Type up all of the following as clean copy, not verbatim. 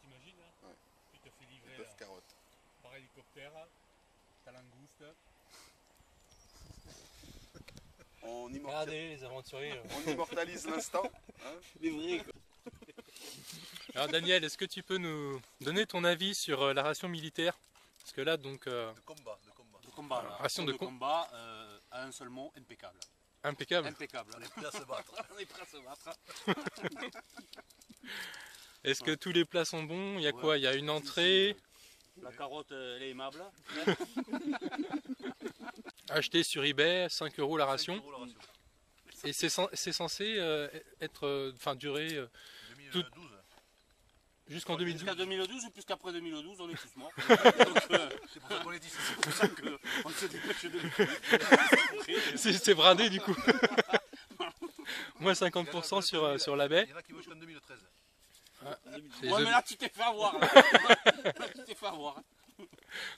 t'imagines, hein, Ouais. tu te fais livrer Bœuf carotte. par hélicoptère, ta langouste. Regardez les aventuriers. On immortalise l'instant. Hein. Les vrais, quoi. Alors Daniel, est-ce que tu peux nous donner ton avis sur la ration militaire? Parce que là donc De combat. De combat, là. Ration de combat, à un seul mot, impeccable. impeccable. Impeccable. On est prêt à se battre. On est prêt à se battre. Est-ce que tous les plats sont bons? Il y a Ouais. quoi? Il y a une entrée. La carotte, elle est aimable. Achetée sur eBay, 5 € la ration. 5 € la ration. Et c'est censé être, enfin durer 2012. jusqu'en 2012. Jusqu'à 2012 ou puisqu'après 2012, on est tous morts. Donc, C'est pour ça qu'on est ici. c'est pour ça qu'on se dépêche de C'est brindé du coup. Moins 50% sur la baie. Il y en a qui vont jusqu'en 2013. Les Ouais, œufs- mais là, tu t'es fait avoir. Là, tu t'es fait avoir.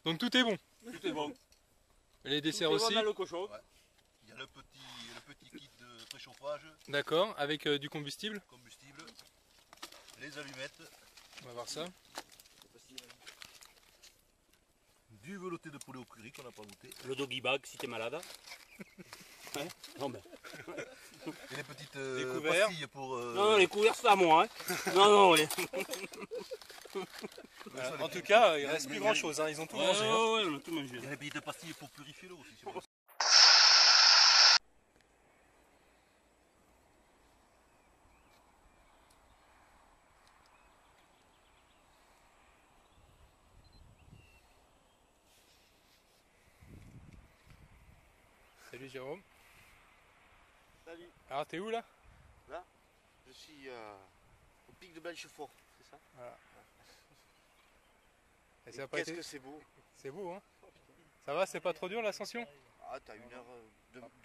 Donc tout est bon. Tout est bon. Les desserts Tout est bon aussi. dans le cochon. Ouais. Il y a le petit kit de préchauffage, D'accord, avec du combustible. combustible, les allumettes, On va voir ça. du velouté de poulet au curry qu'on n'a pas goûté, Le doggy bag si t'es malade. Ouais. Non, mais... et les petites Des couverts. pastilles pour... non, les couverts, c'est à moi. Hein. Non, les... En tout cas, il reste plus grand chose. Ils ont tout mangé. hein. Ouais, on a tout mangé. Il y a les petites pastilles pour purifier l'eau aussi. c'est bon. Salut Jérôme. Salut, Alors t'es où là? je suis au pic de Belchefort, c'est ça? Et Et ça a pas qu'est-ce été- que c'est beau? C'est beau hein? Ça va, c'est pas trop dur l'ascension? Ah, t'as une heure,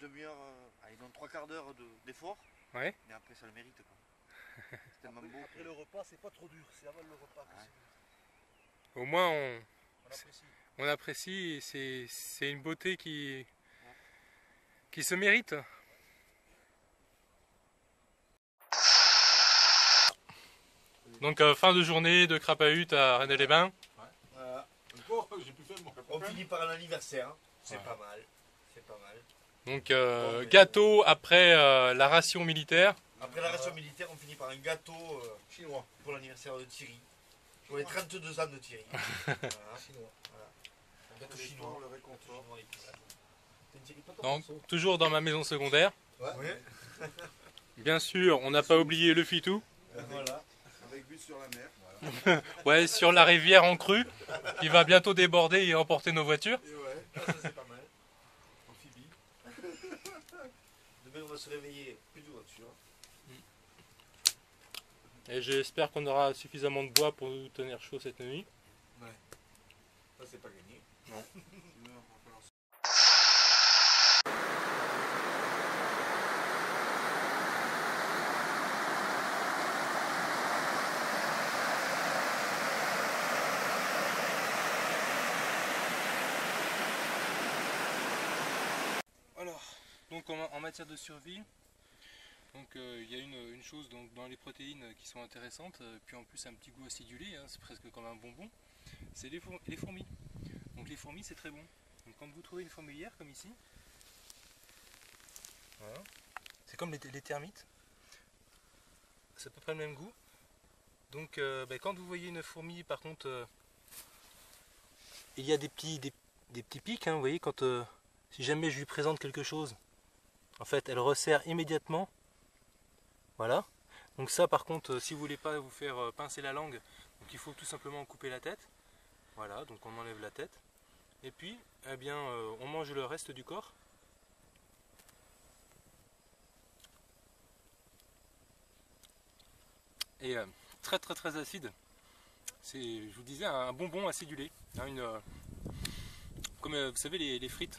demi-heure, allez, dans 3/4 d'heure d'effort, Ouais. mais après ça le mérite quoi. C'est tellement beau. Après le repas, c'est pas trop dur, c'est avant le repas que Ouais. Au moins on apprécie. on apprécie et c'est une beauté qui se mérite. Donc fin de journée de Crapahut à Rennes-les-Bains. Voilà. J'ai pu faire mon On finit par un anniversaire, c'est Ouais. pas mal. C'est pas mal. Donc gâteau après la ration militaire. Après la ration militaire, on finit par un gâteau chinois. pour l'anniversaire de Thierry. Pour les 32 ans de Thierry. Voilà. Chinois. Un gâteau chinois. Le réconfort. Donc toujours dans ma maison secondaire. Ouais. Bien sûr, on n'a pas oublié le fitou. Voilà. Avec vue sur la mer. Ouais, sur la rivière en crue, qui va bientôt déborder et emporter nos voitures. Et ouais. Ah, ça c'est pas mal. Amphibie. Demain on va se réveiller plus de voiture. Et j'espère qu'on aura suffisamment de bois pour nous tenir chaud cette nuit. Ça c'est pas gagné. Sinon, on va falloir se- Alors, donc en matière de survie, donc il y a une chose donc, dans les protéines qui sont intéressantes, puis en plus un petit goût acidulé, hein, c'est presque comme un bonbon, c'est les fourmis. Donc les fourmis c'est très bon. Donc quand vous trouvez une fourmilière comme ici, voilà, c'est comme les termites, c'est à peu près le même goût. Donc quand vous voyez une fourmi par contre, il y a des petits pics, hein, vous voyez quand... si jamais je lui présente quelque chose, en fait elle resserre immédiatement. Voilà. Donc ça par contre, si vous voulez pas vous faire pincer la langue, donc il faut tout simplement couper la tête. Voilà, donc on enlève la tête. Et puis, eh bien, on mange le reste du corps. Et très très très acide. C'est, je vous disais, un bonbon acidulé. Hein, comme vous savez les frites.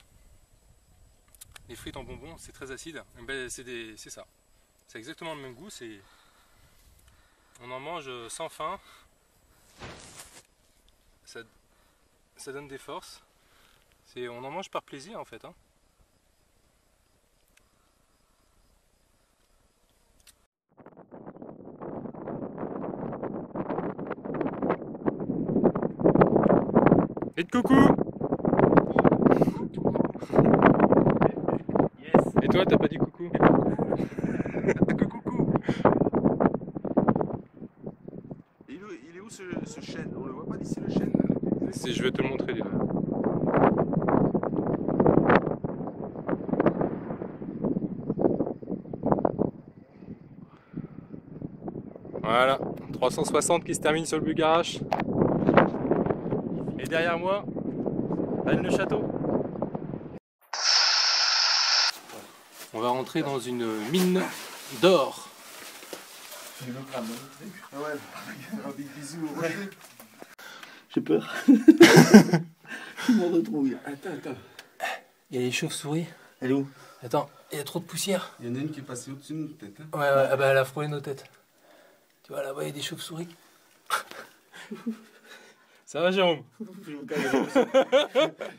Les frites en bonbons, c'est très acide. Eh ben, c'est ça. C'est exactement le même goût. On en mange sans faim. Ça donne des forces. On en mange par plaisir en fait. Hein. Et de coucou. Yes. Et toi, t'as pas dit coucou? Coucou. Il est où ce chêne? On le voit pas d'ici le chêne? Je vais te le montrer déjà. Voilà, 360 qui se termine sur le Bugarache. Et derrière moi, Anne-le-Château. On va rentrer dans une mine d'or. Ah ouais, un big bisou au Roger. J'ai peur. Je m'en retrouve. Attends. Il y a les chauves-souris. Elle est où? Attends, il y a trop de poussière. Il y en a une qui est passée au-dessus de nous peut-être. Hein. Ouais, ah bah elle a frôlé nos têtes. Tu vois là-bas, il y a des chauves-souris. Ça va, Jérôme?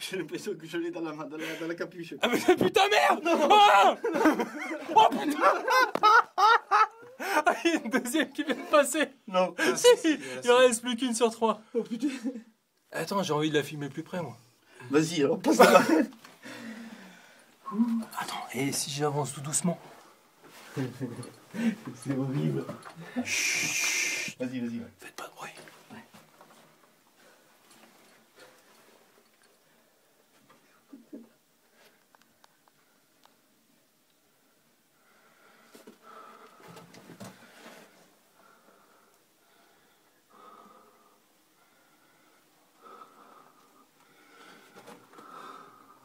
J'ai l'impression que je l'ai dans la capuche. Ah mais putain merde! Oh putain! Ah, il y a une deuxième qui vient de passer! Non. Si, il en reste plus qu'une sur 3. Oh putain. Attends, j'ai envie de la filmer plus près moi. Vas-y, alors passe là. Attends, et si j'avance tout doucement? C'est horrible. Chut. Vas-y. Faites pas de bruit.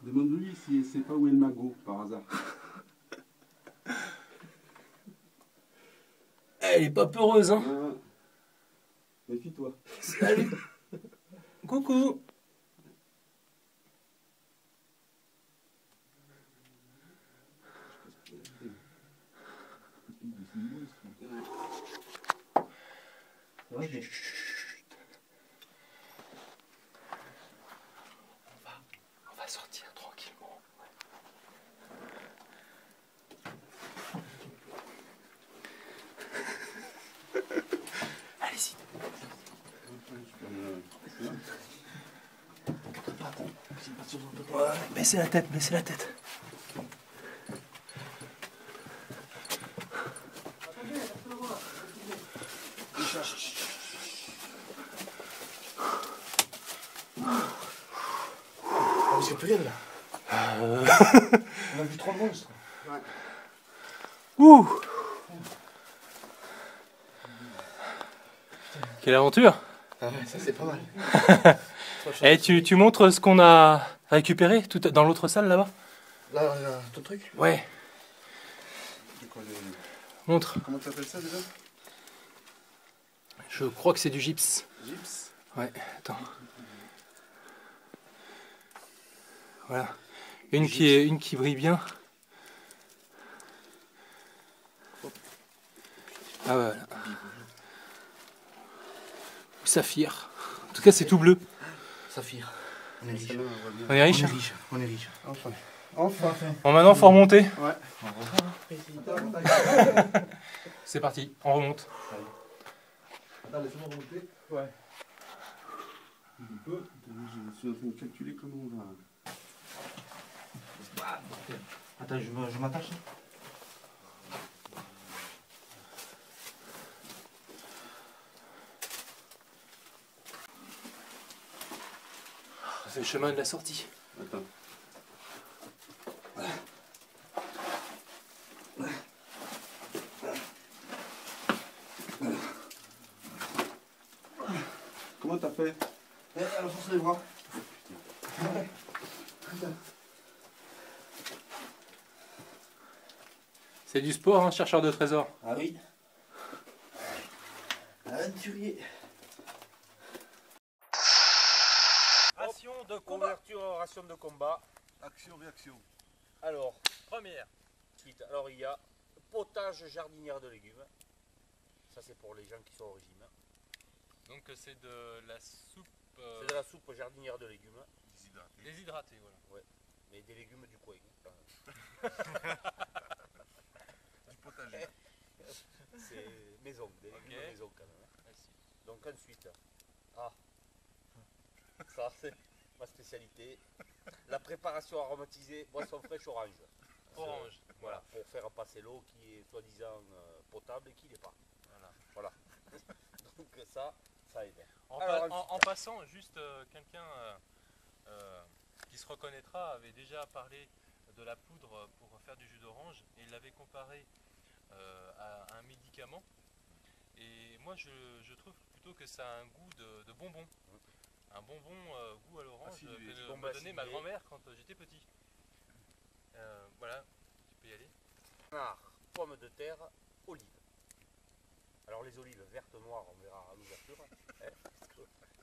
Demande-lui si elle sait pas où est le magot par hasard. Elle est pas peureuse hein. Méfie-toi. Salut. Coucou. On va sortir tranquillement. Allez-y. Ouais, baissez la tête, baissez la tête. C'est plus rien là. On a vu 3 monstres. Ouais. Ouh. Quelle aventure! Ah ouais, ça c'est pas mal. Et tu montres ce qu'on a récupéré tout dans l'autre salle là-bas? Là, ton truc? Ouais. Montre. Comment tu appelles ça déjà? Je crois que c'est du gypse. Gypse? Ouais, attends. Voilà. Une qui brille bien. Ah voilà. Ou saphir. En tout cas, c'est tout bleu. Saphir. On est riche. On est riche? On est riche. Enfin. Bon, maintenant, faut remonter. Ouais. C'est parti, on remonte. Attends, laisse-moi remonter. Ouais. Je suis en train de calculer comment on va. Attends, je m'attache. C'est le chemin de la sortie. Attends. Comment t'as fait? Alors, force les bras. C'est du sport, hein, chercheur de trésors. Ah oui. Aventurier. Ration de converture en ration de combat. Action-réaction. Alors, première suite. Alors, il y a potage jardinière de légumes. Ça, c'est pour les gens qui sont au régime. Donc c'est de la soupe... C'est de la soupe jardinière de légumes. Déshydraté. Déshydraté, voilà. Mais des légumes du coin. Du potager. C'est maison, des légumes Ok. maison quand même. Merci. Donc ensuite, ça c'est ma spécialité. La préparation aromatisée, boisson fraîche orange. Orange. Voilà, pour faire passer l'eau qui est soi-disant potable et qui n'est pas. Voilà. Donc ça aide. En, Alors, en passant, juste quelqu'un qui se reconnaîtra avait déjà parlé de la poudre pour faire du jus d'orange et il l'avait comparé à un médicament. Et moi je trouve plutôt que ça a un goût de bonbon. Un bonbon goût à l'orange Acidulé. que Bonbon me donnait ma acidulé. grand-mère quand j'étais petit. Voilà, tu peux y aller. Canard, pommes de terre, olives. Alors les olives vertes, noires, on verra à l'ouverture, parce que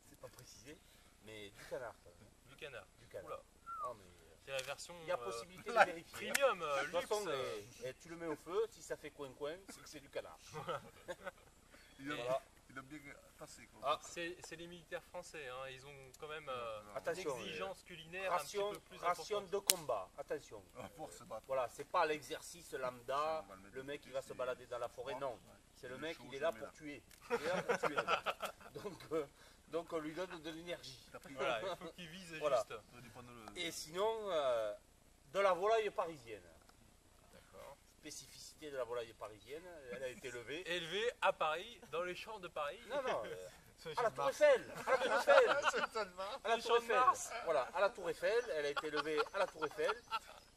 c'est pas précisé, mais du canard quand même. Du canard. Du canard. Oula. Ah, mais, C'est la version il y a possibilité de vérifier. premium, De toute luxe. façon, tu le mets au feu, si ça fait coin-coin, c'est que c'est du canard. Il a, Voilà. il a bien tassé quoi. Ah, C'est les militaires français, hein, ils ont quand même une attention, exigence culinaire ration, un petit peu plus ration importante. de combat, attention. Pour se battre. Voilà, c'est pas l'exercice lambda, Ça, on va le mettre le mec de qui va côté, se balader dans la forêt, non. Ouais. C'est le Le mec, chaud, il est je là le mets pour là. tuer. Il est là pour tuer. le mec. Donc on lui donne de l'énergie. Voilà, il faut qu'ils visent Voilà. juste. Ça dépend de Et sinon, de la volaille parisienne. D'accord. Spécificité de la volaille parisienne, elle a été levée. Élevé à Paris, dans les champs de Paris. Non, non, à la Tour Eiffel. À la Tour Eiffel. À la Les Tour champs de Eiffel. Mars. Voilà, à la Tour Eiffel. Elle a été élevée à la Tour Eiffel.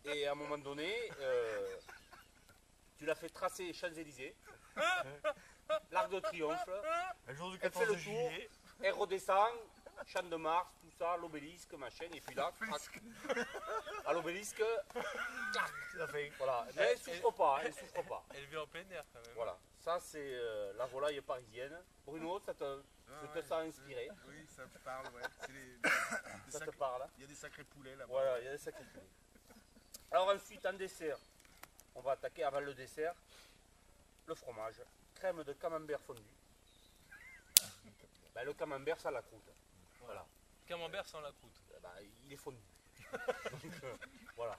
Et à un moment donné, tu l'as fait tracer les Champs-Élysées. L'Arc de Triomphe. Le jour du Elle fait le tour. Elle redescend. Champ de Mars, tout ça, l'obélisque, machin. Et puis là, crac. À l'obélisque, clac. Voilà. Mais elle souffre pas, elle souffre pas. Élevé en plein air quand même. Voilà. Ça, c'est la volaille parisienne. Bruno, ça te sens inspiré. Oui, ça me parle, ouais. Ça te parle. Il y a des sacrés poulets là-bas. Voilà, il y a des sacrés poulets. Alors ensuite, en dessert, on va attaquer avant le dessert, le fromage, crème de camembert fondu. Ben, le camembert, ça la croûte. Voilà. Camembert sans la croûte. Ben, il est fondu. Donc, voilà.